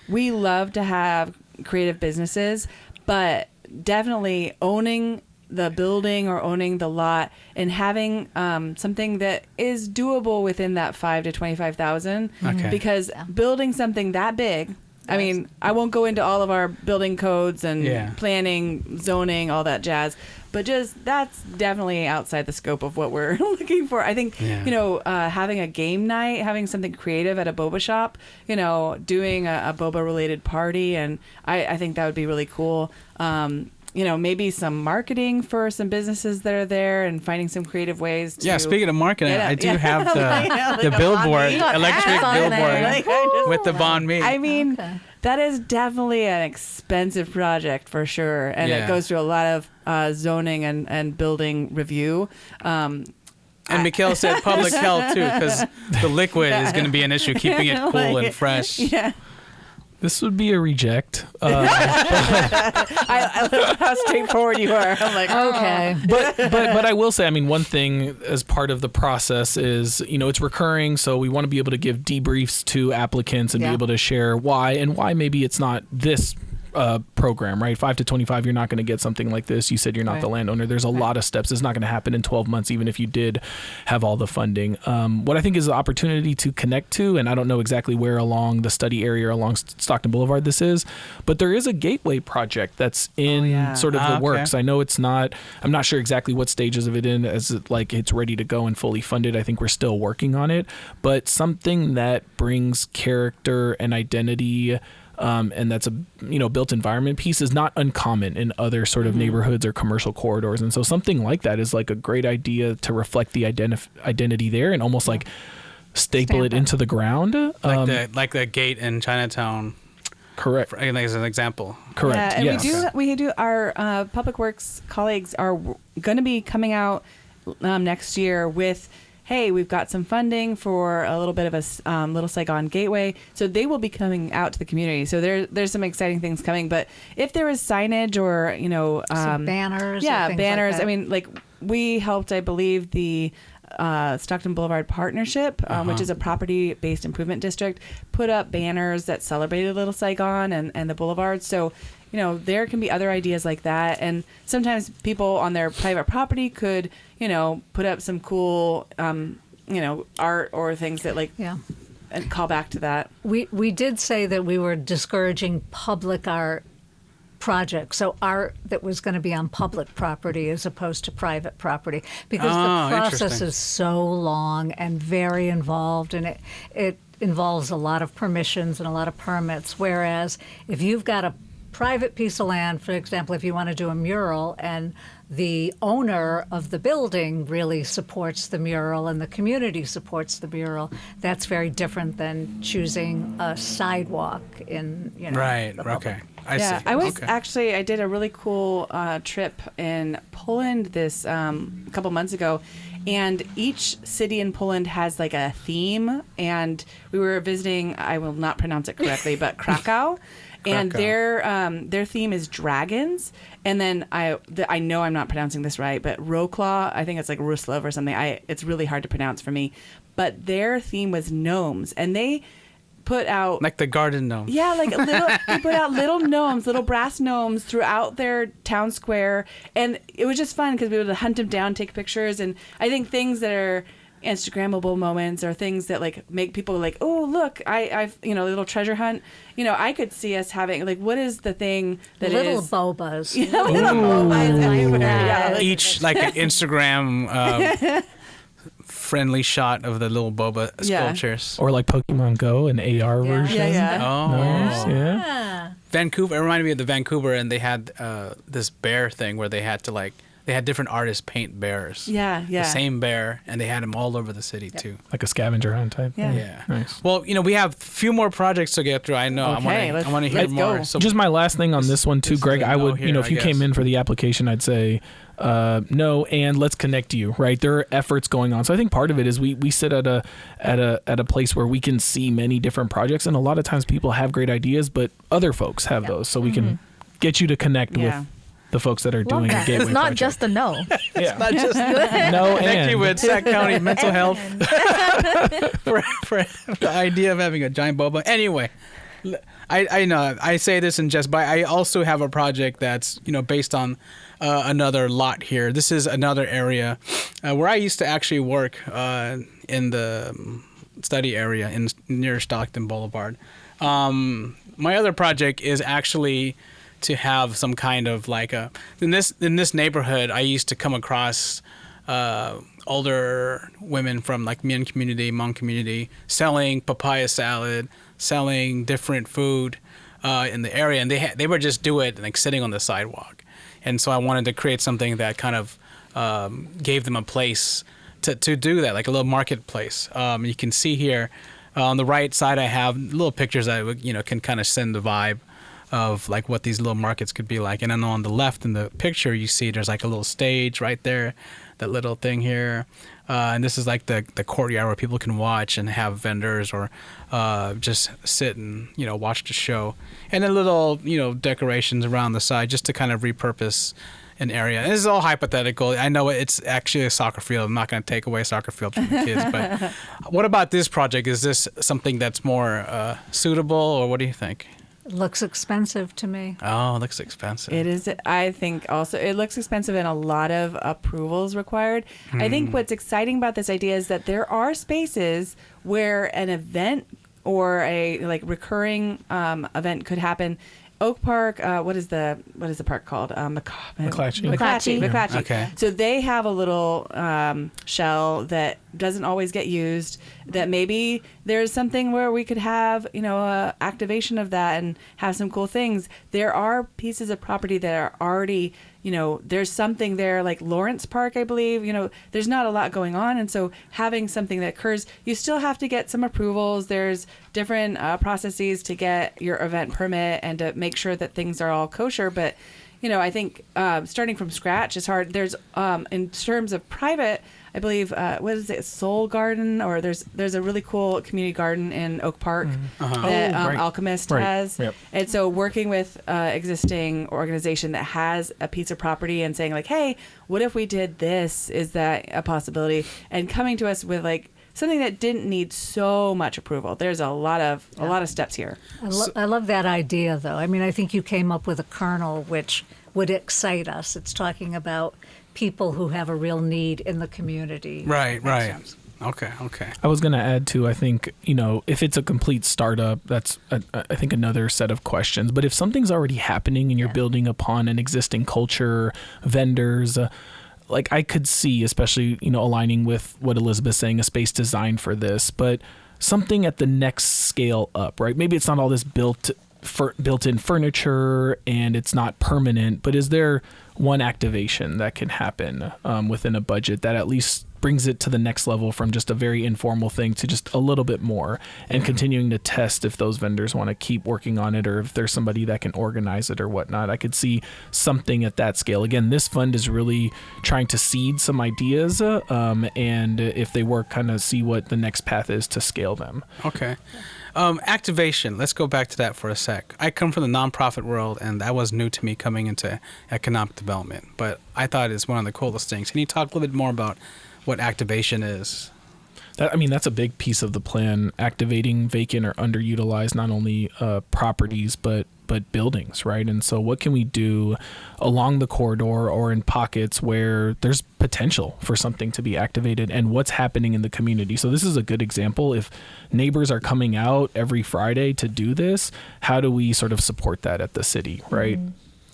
We love to have creative businesses, but definitely owning the building or owning the lot and having something that is doable within that 5 to 25,000. Okay. Because building something that big, I mean, I won't go into all of our building codes and planning, zoning, all that jazz, but just that's definitely outside the scope of what we're looking for. I think, having a game night, having something creative at a boba shop, doing a boba related party. And I think that would be really cool. Maybe some marketing for some businesses that are there and finding some creative ways to... Yeah, speaking of marketing, I do have the billboard, electric billboard with the banh mi. I mean, that is definitely an expensive project for sure. And it goes through a lot of zoning and building review. And Mikel said public health too, because the liquid is going to be an issue, keeping it cool and fresh. Yeah. This would be a reject. I love how straightforward you are. I'm like, Okay. But I will say, I mean, one thing as part of the process is, it's recurring. So we want to be able to give debriefs to applicants and be able to share why maybe it's not this program, right? 5 to 25, you're not going to get something like this. You said you're not the landowner. There's a lot of steps. It's not going to happen in 12 months, even if you did have all the funding. What I think is an opportunity to connect to, and I don't know exactly where along the study area or along Stockton Boulevard this is, but there is a gateway project that's in sort of the works. I know it's not, I'm not sure exactly what stages of it in as it's ready to go and fully funded. I think we're still working on it, but something that brings character and identity and that's a built environment piece is not uncommon in other sort of neighborhoods or commercial corridors, and so something like that is like a great idea to reflect the identity there and almost like staple it into the ground, like the gate in Chinatown. Correct. As an example. Correct. Yeah, and yes. we do. Our public works colleagues are going to be coming out next year with, hey, we've got some funding for a little bit of a Little Saigon gateway. So they will be coming out to the community. So there's some exciting things coming. But if there is signage or, some banners. Yeah, or things banners. Like that. I mean, we helped, I believe, the Stockton Blvd Partnership, which is a property-based improvement district, put up banners that celebrated Little Saigon and the boulevard. So, there can be other ideas like that. And sometimes people on their private property could, put up some cool, art or things that and call back to that. We did say that we were discouraging public art projects, so art that was going to be on public property as opposed to private property, because the process is so long and very involved, and it involves a lot of permissions and a lot of permits, whereas if you've got a private piece of land, for example, if you want to do a mural and the owner of the building really supports the mural and the community supports the mural, that's very different than choosing a sidewalk in, Right. the public. Okay. I Yeah, see. I was Okay. actually, I did a really cool trip in Poland this a couple months ago, and each city in Poland has like a theme, and we were visiting, I will not pronounce it correctly, but Krakow. And Krakow. their theme is dragons, and then I know I'm not pronouncing this right, but Wrocław, I think it's like Ruslav or something. It's really hard to pronounce for me, but their theme was gnomes, and they put out Like the garden gnome. yeah, like they put out little gnomes, little brass gnomes throughout their town square, and it was just fun because we would hunt them down, take pictures, and I think things that are Instagrammable moments or things that like make people like, oh look, I've a little treasure hunt. I could see us having like, what is the thing that Little is bobas. little Bobas everywhere. Yeah, like- Each like an Instagram friendly shot of the little Boba Yeah. sculptures. Or like Pokemon Go, an AR Yeah. version. yeah. Oh. Nice, yeah. Ah. Vancouver. It reminded me of the Vancouver, and they had this bear thing where they had to they had different artists paint bears. Yeah. The same bear, and they had them all over the city too. Like a scavenger hunt type. Yeah. thing. Yeah. Nice. Well, we have a few more projects to get through. I know. Okay, I want to hear let's more. go. So Just my last thing on this one too, this is Greg. a I no would, here, if I you came guess. in for the application, I'd say no, and let's connect you. Right, there are efforts going on. So I think part of it is we sit at a place where we can see many different projects, and a lot of times people have great ideas, but other folks have those. So we can get you to connect Yeah. with the folks that are Love doing a that. gateway It's not project. just a no. Yeah. not just No, connect you and with Sac County Mental Health for the idea of having a giant boba. Anyway, I know I say this in jest, but I also have a project that's based on another lot here. This is another area where I used to actually work in the study area near Stockton Blvd. My other project is actually to have some kind of like in this neighborhood. I used to come across older women from like Mian community, Hmong community, selling papaya salad, selling different food in the area, and they would just do it like sitting on the sidewalk. And so I wanted to create something that kind of gave them a place to do that, like a little marketplace. You can see here on the right side, I have little pictures that can kind of send the vibe of like what these little markets could be like. And then on the left in the picture, you see there's like a little stage right there, that little thing here. And this is like the courtyard where people can watch and have vendors or just sit and watch the show. And then little decorations around the side just to kind of repurpose an area. And this is all hypothetical. I know it's actually a soccer field. I'm not going to take away a soccer field from the kids. But what about this project? Is this something that's more suitable, or what do you think? It looks expensive to me. Oh, it looks expensive. It is. I think also it looks expensive and a lot of approvals required. I think what's exciting about this idea is that there are spaces where an event or a recurring event could happen. Oak Park, what is the park called? McClatchy. McClatchy. Okay. So they have a little shell that doesn't always get used. That maybe there's something where we could have a activation of that and have some cool things. There are pieces of property that are already there's something there like Lawrence Park, I believe. There's not a lot going on, and so having something that occurs, you still have to get some approvals. There's different processes to get your event permit and to make sure that things are all kosher. But I think starting from scratch is hard. There's in terms of private, I believe what is it, Soul Garden, or there's a really cool community garden in Oak Park that right. Alchemist Right. has. Yep. And so working with existing organization that has a piece of property and saying like, hey, what if we did this? Is that a possibility? And coming to us with like something that didn't need so much approval. There's a lot of steps here. I love that idea, though. I mean, I think you came up with a kernel which would excite us. It's talking about people who have a real need in the community. Right. Okay. I was going to add too, I think, if it's a complete startup, that's, I think, another set of questions. But if something's already happening and you're building upon an existing culture, vendors, like I could see, especially, aligning with what Elizabeth's saying, a space designed for this, but something at the next scale up, right? Maybe it's not all this built built-in furniture and it's not permanent, but is there one activation that can happen within a budget that at least brings it to the next level from just a very informal thing to just a little bit more, and continuing to test if those vendors want to keep working on it or if there's somebody that can organize it or whatnot? I could see something at that scale. Again, this fund is really trying to seed some ideas and if they work, kind of see what the next path is to scale them. Okay. Activation. Let's go back to that for a sec. I come from the nonprofit world, and that was new to me coming into economic development, but I thought it's one of the coolest things. Can you talk a little bit more about what activation is? That's a big piece of the plan, activating vacant or underutilized not only properties but buildings, right? And so what can we do along the corridor or in pockets where there's potential for something to be activated, and what's happening in the community? So this is a good example. If neighbors are coming out every Friday to do this, how do we sort of support that at the city, right?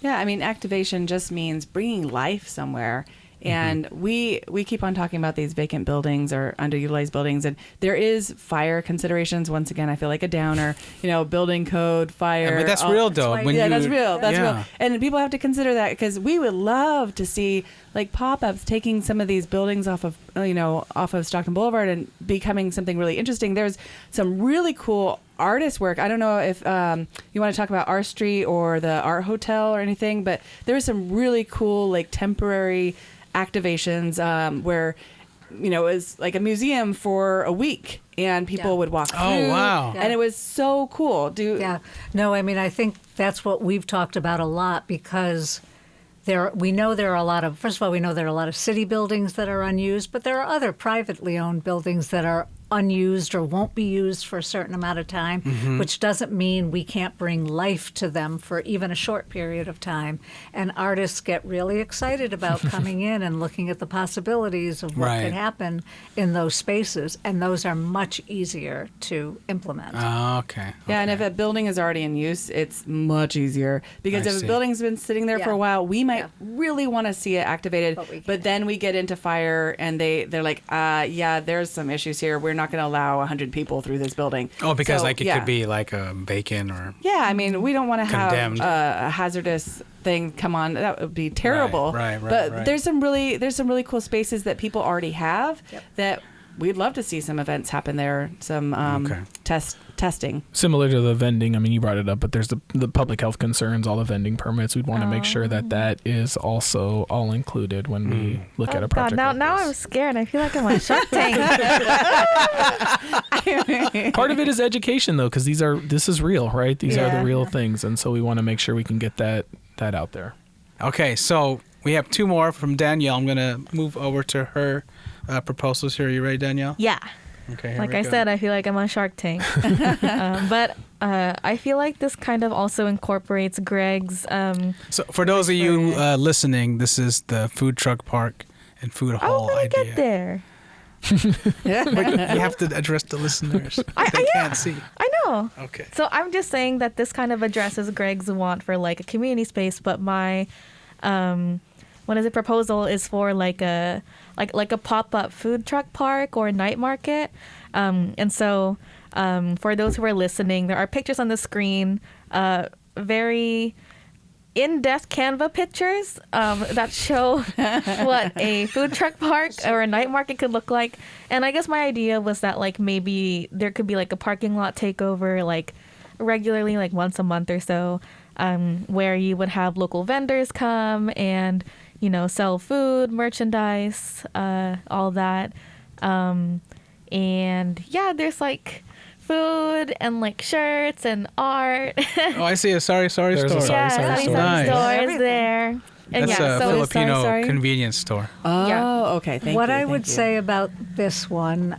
Yeah, I mean, activation just means bringing life somewhere. And we keep on talking about these vacant buildings or underutilized buildings, and there is fire considerations. Once again, I feel like a downer, building code, fire. But that's real, though. That's real. That's real. And people have to consider that, because we would love to see like pop-ups taking some of these buildings off of Stockton Boulevard and becoming something really interesting. There's some really cool artist work. I don't know if you want to talk about Art Street or the Art Hotel or anything, but there's some really cool like temporary activations where it was like a museum for a week and people would walk through. Oh, wow. And it was so cool. No, I mean, I think that's what we've talked about a lot, because we know there are a lot of, first of all, we know there are a lot of city buildings that are unused, but there are other privately owned buildings that are unused or won't be used for a certain amount of time, which doesn't mean we can't bring life to them for even a short period of time. And artists get really excited about coming in and looking at the possibilities of what could happen in those spaces, and those are much easier to implement. Okay. Yeah, and if a building is already in use, it's much easier, because if a building's been sitting there for a while, we might really want to see it activated, but then we get into fire and they're like, there's some issues here. We're not going to allow 100 people through this building. Oh, because it could be like a vacant or... Yeah, I mean, we don't want to have condemned. A hazardous thing come on. That would be terrible. Right. But there's some really cool spaces that people already have that we'd love to see some events happen there, some testing. Similar to the vending, I mean, you brought it up, but there's the public health concerns, all the vending permits. We'd want to make sure that is also all included when we look at a project. God, now I'm scared. I feel like I'm on Shark Tank. Part of it is education, though, because this is real, right? These are the real things, and so we want to make sure we can get that out there. Okay, so we have two more from Danielle. I'm going to move over to her proposals here. Are you ready, Danielle? Yeah. Okay. Like I said, I feel like I'm on Shark Tank. But I feel like this kind of also incorporates Greg's. So for those of you listening, this is the food truck park and food hall I idea. get there. You have to address the listeners. They can't see. I know. Okay. So I'm just saying that this kind of addresses Greg's want for like a community space, but my proposal is for like a pop-up food truck park or a night market. And so for those who are listening, there are pictures on the screen, very in-depth Canva pictures that show what a food truck park or a night market could look like. And I guess my idea was that like maybe there could be like a parking lot takeover like regularly, like once a month or so, where you would have local vendors come and sell food, merchandise, all that. And there's like food and like shirts and art. Oh, I see a sorry store. There's a sorry store. Nice. Stores there. And That's a Filipino convenience store. Oh, okay. Thank you. What I would say about this one,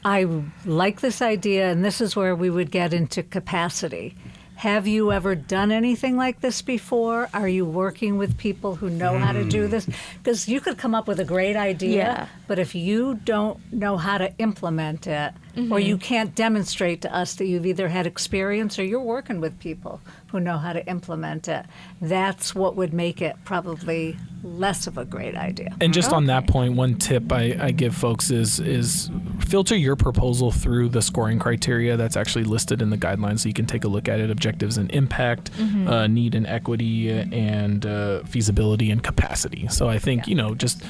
I like this idea, and this is where we would get into capacity. Have you ever done anything like this before? Are you working with people who know how to do this? Because you could come up with a great idea, but if you don't know how to implement it, or you can't demonstrate to us that you've either had experience or you're working with people who know how to implement it. That's what would make it probably less of a great idea. And just on that point, one tip I give folks is filter your proposal through the scoring criteria that's actually listed in the guidelines, so you can take a look at it: objectives and impact, need and equity, and feasibility and capacity. So I think just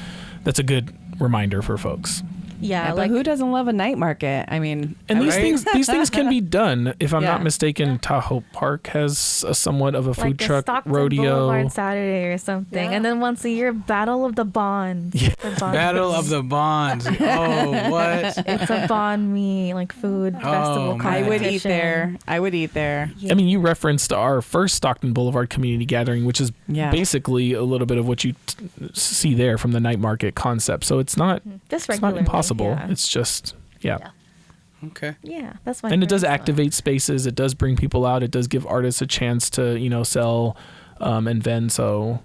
that's a good reminder for folks. Yeah, but like who doesn't love a night market? I mean, And these Right? things can be done. If I'm Yeah. not mistaken, Tahoe Park has a somewhat of a food like truck a Stockton rodeo. Boulevard Saturday or something, Yeah. and then once a year, Battle of the Bonds. The Bond Battle Fest. of the Bonds. Oh, what? It's a banh mi like food festival man. I competition. would eat there. I would eat there. Yeah. I mean, you referenced our first Stockton Boulevard community gathering, which is Yeah. basically a little bit of what you see there from the night market concept. So it's not Just it's not regularly, impossible. Yeah. It's just Okay. Yeah, that's my and it does favorite one. activate spaces. It does bring people out. It does give artists a chance to sell and vend. So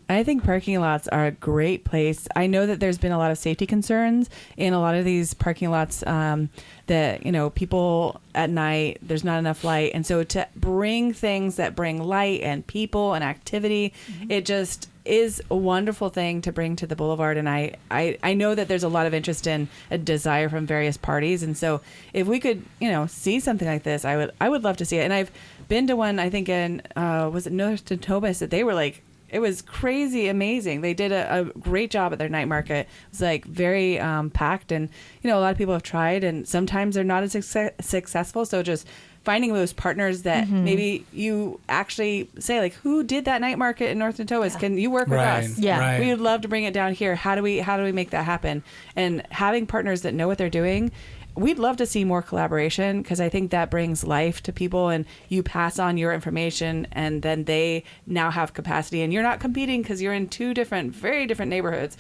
I think parking lots are a great place. I know that there's been a lot of safety concerns in a lot of these parking lots that, people at night, there's not enough light. And so to bring things that bring light and people and activity, it just is a wonderful thing to bring to the boulevard. And I know that there's a lot of interest in a desire from various parties. And so if we could, see something like this, I would love to see it. And I've been to one, I think in, was it North Tobas, that they were like, it was crazy amazing. They did a great job at their night market. It was like very packed, and a lot of people have tried, and sometimes they're not as successful. So just finding those partners that maybe you actually say, like, who did that night market in North Tobas? Can you work with Right. us? Yeah. Right. We would love to bring it down here. How do we make that happen? And having partners that know what they're doing. We'd love to see more collaboration, because I think that brings life to people, and you pass on your information, and then they now have capacity, and you're not competing because you're in two very different neighborhoods,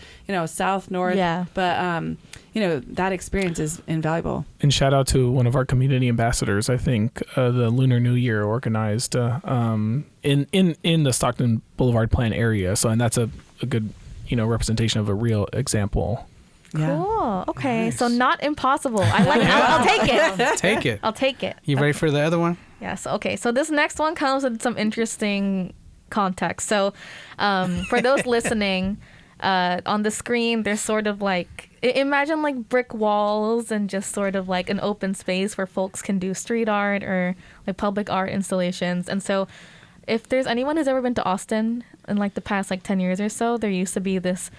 south, north. Yeah. But, that experience is invaluable. and shout out to one of our community ambassadors. I think the Lunar New Year organized in the Stockton Blvd Plan area. So and that's a good representation of a real example. Yeah. Cool. Okay, Nice. so not impossible. I like. I'll take it. Take it. I'll take it. You ready for the other one? Yes. Okay. So this next one comes with some interesting context. So, for those listening, on the screen, there's sort of like imagine like brick walls and just sort of like an open space where folks can do street art or like public art installations. And so, if there's anyone who's ever been to Austin in like the past like 10 years or so, there used to be this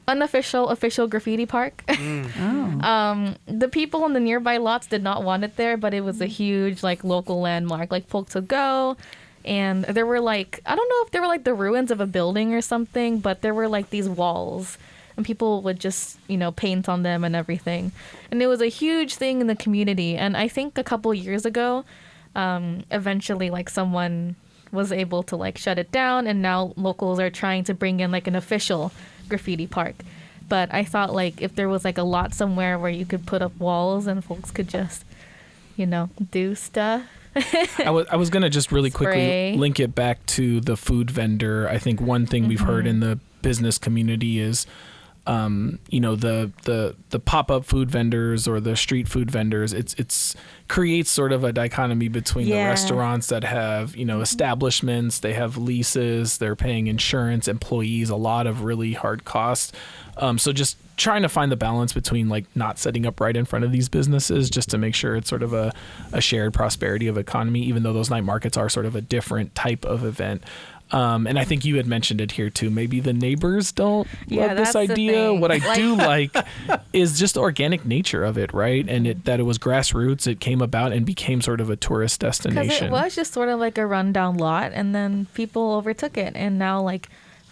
official graffiti park. The people in the nearby lots did not want it there, but it was a huge like local landmark. Like folks would go, and there were like, I don't know if they were like the ruins of a building or something, but there were like these walls, and people would just paint on them and everything, and it was a huge thing in the community. And I think a couple years ago, eventually like someone was able to like shut it down, and now locals are trying to bring in like an official graffiti park. But I thought like if there was like a lot somewhere where you could put up walls and folks could just do stuff. I was gonna just really quickly Spray. link it back to the food vendor. I think one thing we've heard in the business community is the pop-up food vendors or the street food vendors, it's creates sort of a dichotomy between the Yeah. restaurants that have establishments, they have leases, they're paying insurance, employees, a lot of really hard costs. So just trying to find the balance between like not setting up right in front of these businesses just to make sure it's sort of a shared prosperity of economy, even though those night markets are sort of a different type of event. And I think you had mentioned it here too. Maybe the neighbors don't Yeah, love this that's the idea. thing. What I do like is just the organic nature of it, right? And that it was grassroots. It came about and became sort of a tourist Because destination. it was just sort of like a rundown lot, and then people overtook it, and now like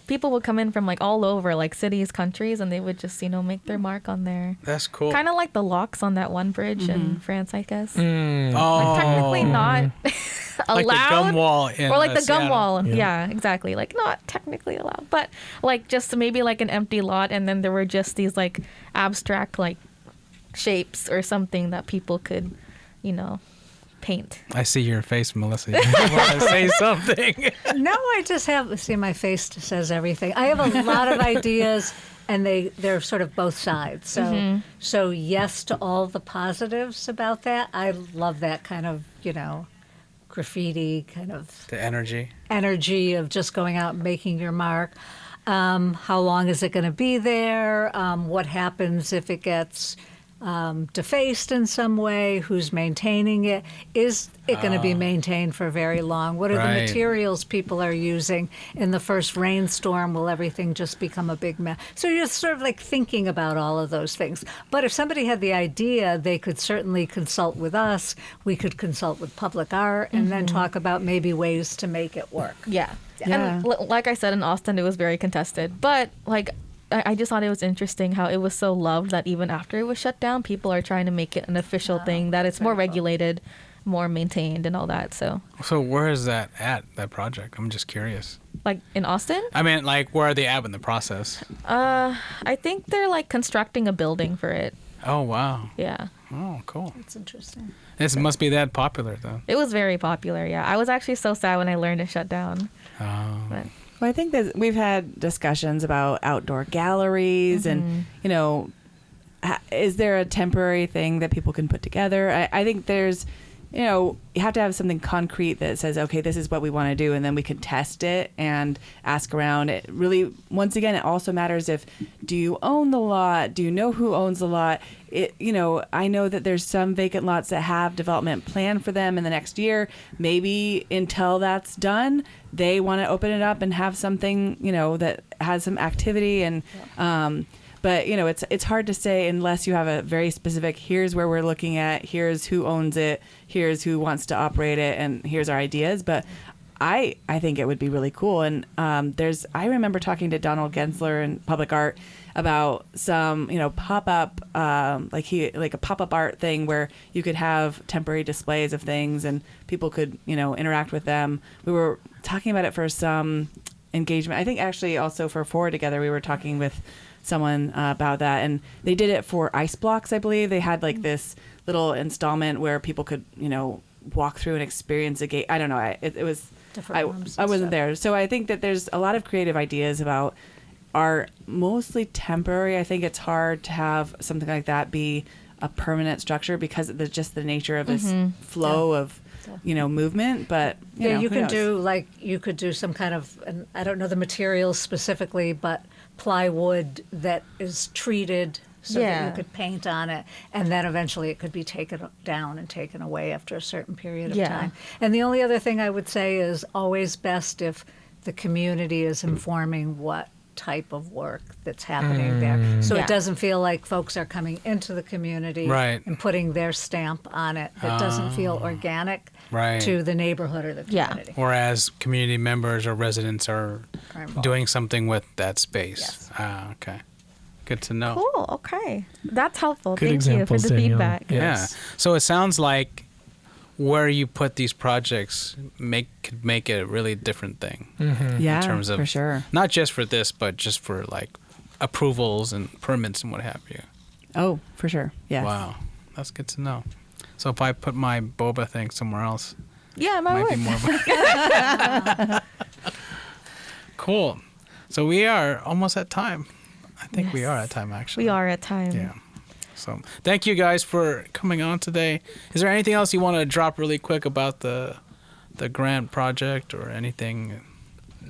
people would come in from like all over, like cities, countries, and they would just make their mark on there. That's cool. Kind of like the locks on that one bridge in France, I guess. Oh, Technically not allowed. like the gum wall in Or like the gum Seattle. wall. Yeah. Yeah, exactly. Like not technically allowed, but like just maybe like an empty lot, and then there were just these like abstract like shapes or something that people could, paint. I see your face, Melissa. You want to say something? No, I just have, see, my face says everything. I have a lot of ideas, and they're sort of both sides. So so yes to all the positives about that. I love that kind of, graffiti kind of The energy. energy of just going out and making your mark. How long is it going to be there? What happens if it gets defaced in some way? Who's maintaining it? Is it going to be maintained for very long? What are the Right. materials people are using? In the first rainstorm, will everything just become a big mess? So you're sort of like thinking about all of those things. But if somebody had the idea, they could certainly consult with us. We could consult with Public Art and then talk about maybe ways to make it work. Yeah. Yeah. And like I said, in Austin, it was very contested. But like, I just thought it was interesting how it was so loved that even after it was shut down, people are trying to make it an official thing, that it's more regulated, more maintained, and all that. So, Where is that at, that project? I'm just curious. like in Austin, I mean, like, where are they at in the process? I think they're like constructing a building for it. Oh, wow. Yeah. Oh, cool. That's interesting. This must be that popular, though. It was very popular. Yeah. I was actually so sad when I learned it shut down. Oh. But Well, I think that we've had discussions about outdoor galleries and, is there a temporary thing that people can put together? I think there's, you have to have something concrete that says, okay, this is what we want to do, and then we can test it and ask around. It really, once again, it also matters do you own the lot? Do you know who owns the lot? I know that there's some vacant lots that have development planned for them in the next year. Maybe until that's done, they want to open it up and have something, that has some activity and, but it's hard to say unless you have a very specific, here's where we're looking at, here's who owns it, here's who wants to operate it, and here's our ideas. But I think it would be really cool. And I remember talking to Donald Gensler in Public Art about some, pop-up, like a pop-up art thing where you could have temporary displays of things and people could, interact with them. We were talking about it for some engagement. I think actually also for Forward Together, we were talking with someone about that, and they did it for ice blocks. I believe they had like this little installment where people could walk through and experience a game. I don't know. It was Different rooms I and wasn't stuff. there, so I think that there's a lot of creative ideas about art, mostly temporary. I think it's hard to have something like that be a permanent structure because of just the nature of this flow of movement. But Yeah, you who can knows? you could do some kind of, and I don't know the materials specifically, but plywood that is treated so that Yeah. you could paint on it, and then eventually it could be taken down and taken away after a certain period of Yeah. time. And the only other thing I would say is always best if the community is informing what type of work that's happening there. So Yeah. it doesn't feel like folks are coming into the community Right. and putting their stamp on it. That doesn't feel organic Right. to the neighborhood or the Yeah. community. Whereas community members or residents are involved. doing something with that space. Yes. Ah, okay. Good to know. cool. Okay. That's helpful. Good Thank you for examples, the Danielle. feedback. Yeah. Yeah. So it sounds like where you put these projects could make it a really different thing Yeah, in terms of for sure. not just for this, but just for like approvals and permits and what have you. Oh, for sure. Yeah. Wow, that's good to know. So if I put my boba thing somewhere else, Yeah, it my might be word. more. Cool. So we are almost at time. I think we Yes. are at time actually. We are at time. Yeah. So thank you guys for coming on today. Is there anything else you want to drop really quick about the grant project or anything?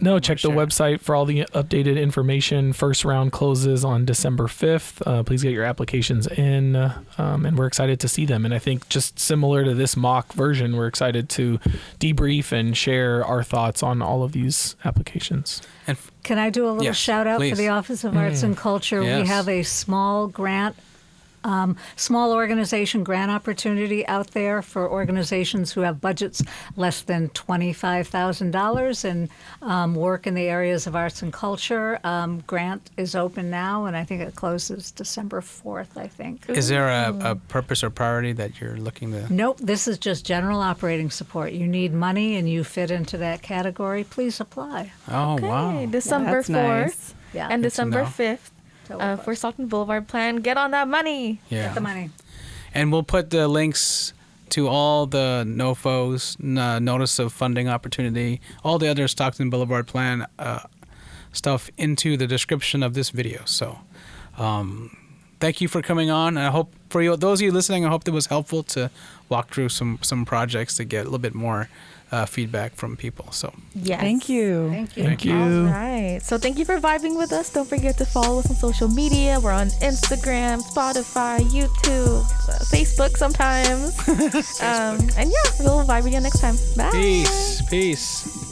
No, check the Sure. website for all the updated information. First round closes on December 5th. Please get your applications in, and we're excited to see them. And I think just similar to this mock version, we're excited to debrief and share our thoughts on all of these applications. And Can I do a little Yes, shout out please. for the Office of Arts and Culture? Yes. We have a small grant, small organization grant opportunity out there for organizations who have budgets less than $25,000 and work in the areas of arts and culture. Grant is open now, and I think it closes December 4th, I think. is there a purpose or priority that you're looking to? Nope, this is just general operating support. You need money and you fit into that category, please apply. Oh, Okay, wow. December That's 4th nice. Yeah. and Good to December know. 5th for Stockton Blvd Plan. Get on that money. Yeah. Get the money. And we'll put the links to all the NOFOs, Notice of Funding Opportunity, all the other Stockton Boulevard Plan stuff into the description of this video. So thank you for coming on. And I hope for you, those of you listening, I hope it was helpful to walk through some projects to get a little bit more feedback from people. So Yes. Thank you. Thank you. Thank you. All right. So thank you for vibing with us. Don't forget to follow us on social media. We're on Instagram, Spotify, YouTube, Facebook sometimes. And yeah, we'll vibe with you next time. Bye. peace.